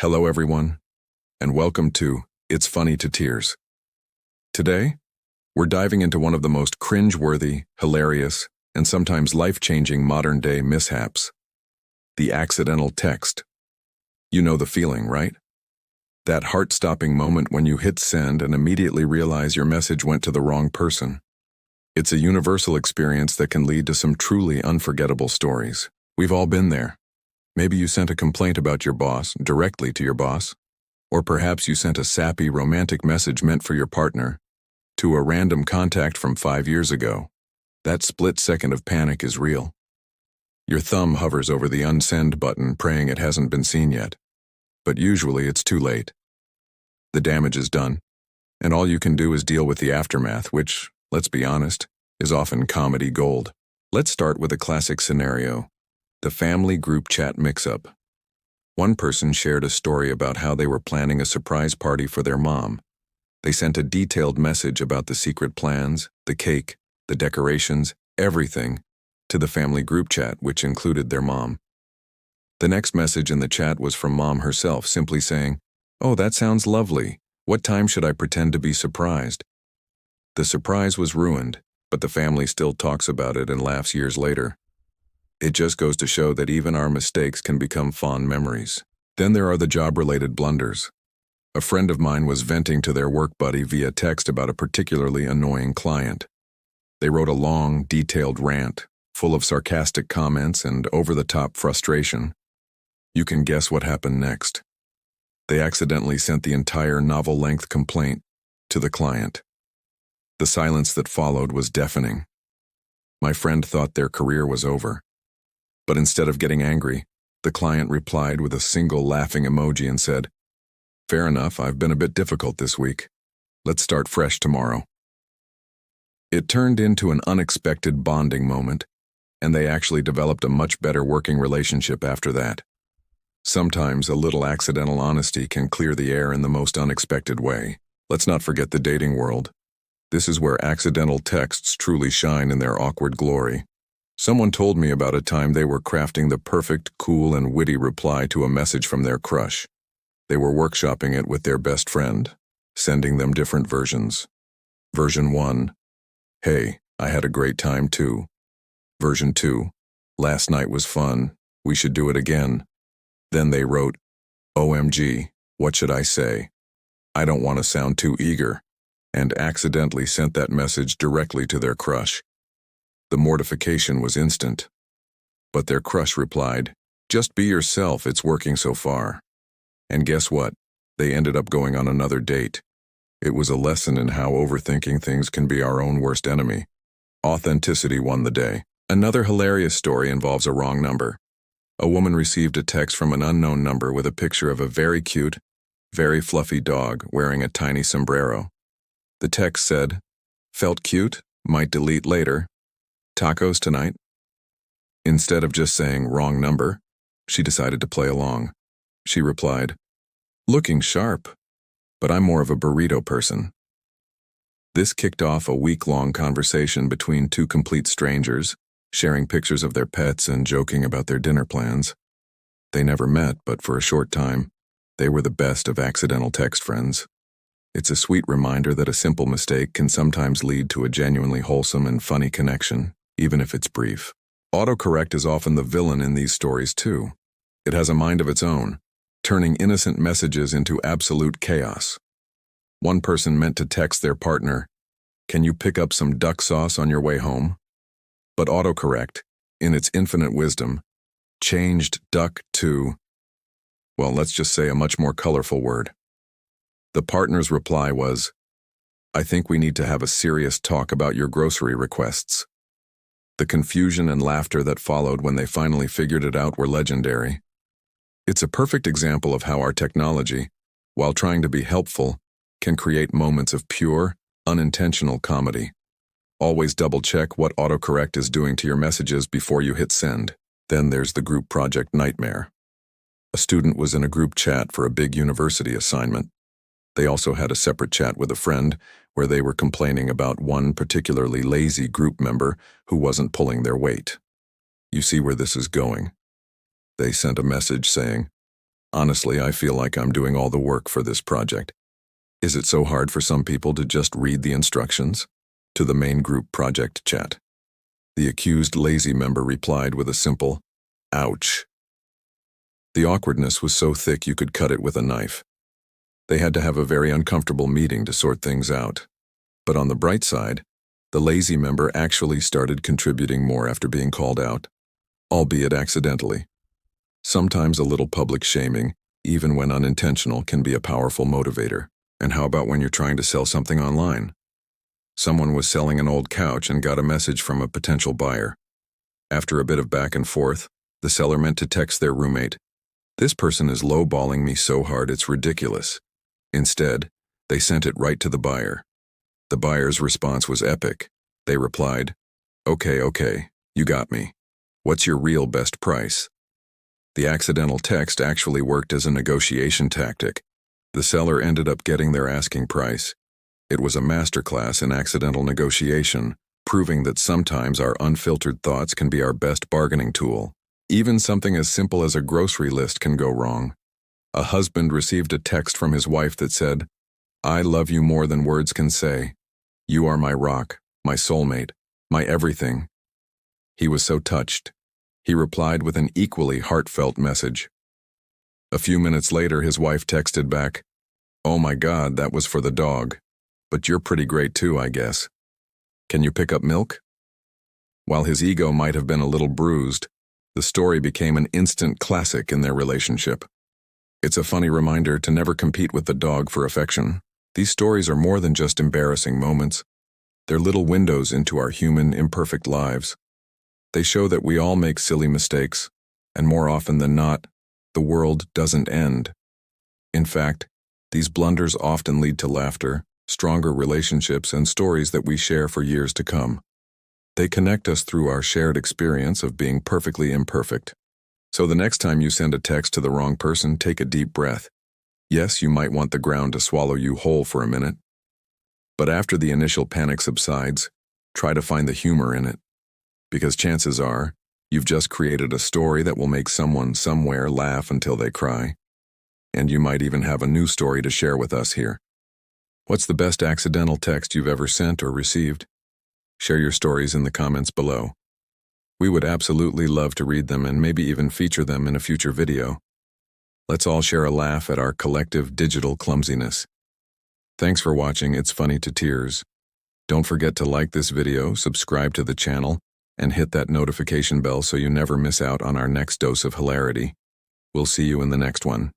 Hello, everyone, and welcome to It's Funny to Tears. Today, we're diving into one of the most cringe-worthy, hilarious, and sometimes life-changing modern-day mishaps: the accidental text. You know the feeling, right? That heart-stopping moment when you hit send and immediately realize your message went to the wrong person. It's a universal experience that can lead to some truly unforgettable stories. We've all been there. Maybe you sent a complaint about your boss directly to your boss, or perhaps you sent a sappy romantic message meant for your partner to a random contact from 5 years ago. That split second of panic is real. Your thumb hovers over the unsend button, praying it hasn't been seen yet. But usually it's too late. The damage is done, and all you can do is deal with the aftermath, which, let's be honest, is often comedy gold. Let's start with a classic scenario: the family group chat mix-up. One person shared a story about how they were planning a surprise party for their mom. They sent a detailed message about the secret plans, the cake, the decorations, everything, to the family group chat, which included their mom. The next message in the chat was from Mom herself, simply saying, "Oh, that sounds lovely. What time should I pretend to be surprised?" The surprise was ruined, but the family still talks about it and laughs years later. It just goes to show that even our mistakes can become fond memories. Then there are the job-related blunders. A friend of mine was venting to their work buddy via text about a particularly annoying client. They wrote a long, detailed rant, full of sarcastic comments and over-the-top frustration. You can guess what happened next. They accidentally sent the entire novel-length complaint to the client. The silence that followed was deafening. My friend thought their career was over. But instead of getting angry, the client replied with a single laughing emoji and said, "Fair enough, I've been a bit difficult this week. Let's start fresh tomorrow." It turned into an unexpected bonding moment, and they actually developed a much better working relationship after that. Sometimes a little accidental honesty can clear the air in the most unexpected way. Let's not forget the dating world. This is where accidental texts truly shine in their awkward glory. Someone told me about a time they were crafting the perfect, cool, and witty reply to a message from their crush. They were workshopping it with their best friend, sending them different versions. Version 1, "Hey, I had a great time too." Version 2, "Last night was fun, we should do it again." Then they wrote, "OMG, what should I say? I don't want to sound too eager," and accidentally sent that message directly to their crush. The mortification was instant. But their crush replied, "Just be yourself, it's working so far." And guess what? They ended up going on another date. It was a lesson in how overthinking things can be our own worst enemy. Authenticity won the day. Another hilarious story involves a wrong number. A woman received a text from an unknown number with a picture of a very cute, very fluffy dog wearing a tiny sombrero. The text said, "Felt cute, might delete later. Tacos tonight?" Instead of just saying "wrong number," she decided to play along. She replied, "Looking sharp, but I'm more of a burrito person." This kicked off a week-long conversation between two complete strangers, sharing pictures of their pets and joking about their dinner plans. They never met, but for a short time, they were the best of accidental text friends. It's a sweet reminder that a simple mistake can sometimes lead to a genuinely wholesome and funny connection, even if it's brief. Autocorrect is often the villain in these stories too. It has a mind of its own, turning innocent messages into absolute chaos. One person meant to text their partner, "Can you pick up some duck sauce on your way home?" But autocorrect, in its infinite wisdom, changed duck to, well, let's just say a much more colorful word. The partner's reply was, "I think we need to have a serious talk about your grocery requests." The confusion and laughter that followed when they finally figured it out were legendary. It's a perfect example of how our technology, while trying to be helpful, can create moments of pure, unintentional comedy. Always double-check what autocorrect is doing to your messages before you hit send. Then there's the group project nightmare. A student was in a group chat for a big university assignment. They also had a separate chat with a friend where they were complaining about one particularly lazy group member who wasn't pulling their weight. You see where this is going. They sent a message saying, Honestly, I feel like I'm doing all the work for this project. Is it so hard for some people to just read the instructions? To the main group project chat. The accused lazy member replied with a simple, ouch. The awkwardness was so thick you could cut it with a knife. They had to have a very uncomfortable meeting to sort things out. But on the bright side, the lazy member actually started contributing more after being called out, albeit accidentally. Sometimes a little public shaming, even when unintentional, can be a powerful motivator. And how about when you're trying to sell something online? Someone was selling an old couch and got a message from a potential buyer. After a bit of back and forth, the seller meant to text their roommate, "This person is lowballing me so hard it's ridiculous." Instead, they sent it right to the buyer. The buyer's response was epic. They replied, Okay, you got me. What's your real best price?" The accidental text actually worked as a negotiation tactic. The seller ended up getting their asking price. It was a masterclass in accidental negotiation, proving that sometimes our unfiltered thoughts can be our best bargaining tool. Even something as simple as a grocery list can go wrong. A husband received a text from his wife that said, "I love you more than words can say. You are my rock, my soulmate, my everything." He was so touched. He replied with an equally heartfelt message. A few minutes later, his wife texted back, "Oh my God, that was for the dog. But you're pretty great too, I guess. Can you pick up milk?" While his ego might have been a little bruised, the story became an instant classic in their relationship. It's a funny reminder to never compete with the dog for affection. These stories are more than just embarrassing moments. They're little windows into our human, imperfect lives. They show that we all make silly mistakes, and more often than not, the world doesn't end. In fact, these blunders often lead to laughter, stronger relationships, and stories that we share for years to come. They connect us through our shared experience of being perfectly imperfect. So the next time you send a text to the wrong person, take a deep breath. Yes, you might want the ground to swallow you whole for a minute. But after the initial panic subsides, try to find the humor in it. Because chances are, you've just created a story that will make someone somewhere laugh until they cry. And you might even have a new story to share with us here. What's the best accidental text you've ever sent or received? Share your stories in the comments below. We would absolutely love to read them and maybe even feature them in a future video. Let's all share a laugh at our collective digital clumsiness. Thanks for watching It's Funny to Tears. Don't forget to like this video, subscribe to the channel, and hit that notification bell so you never miss out on our next dose of hilarity. We'll see you in the next one.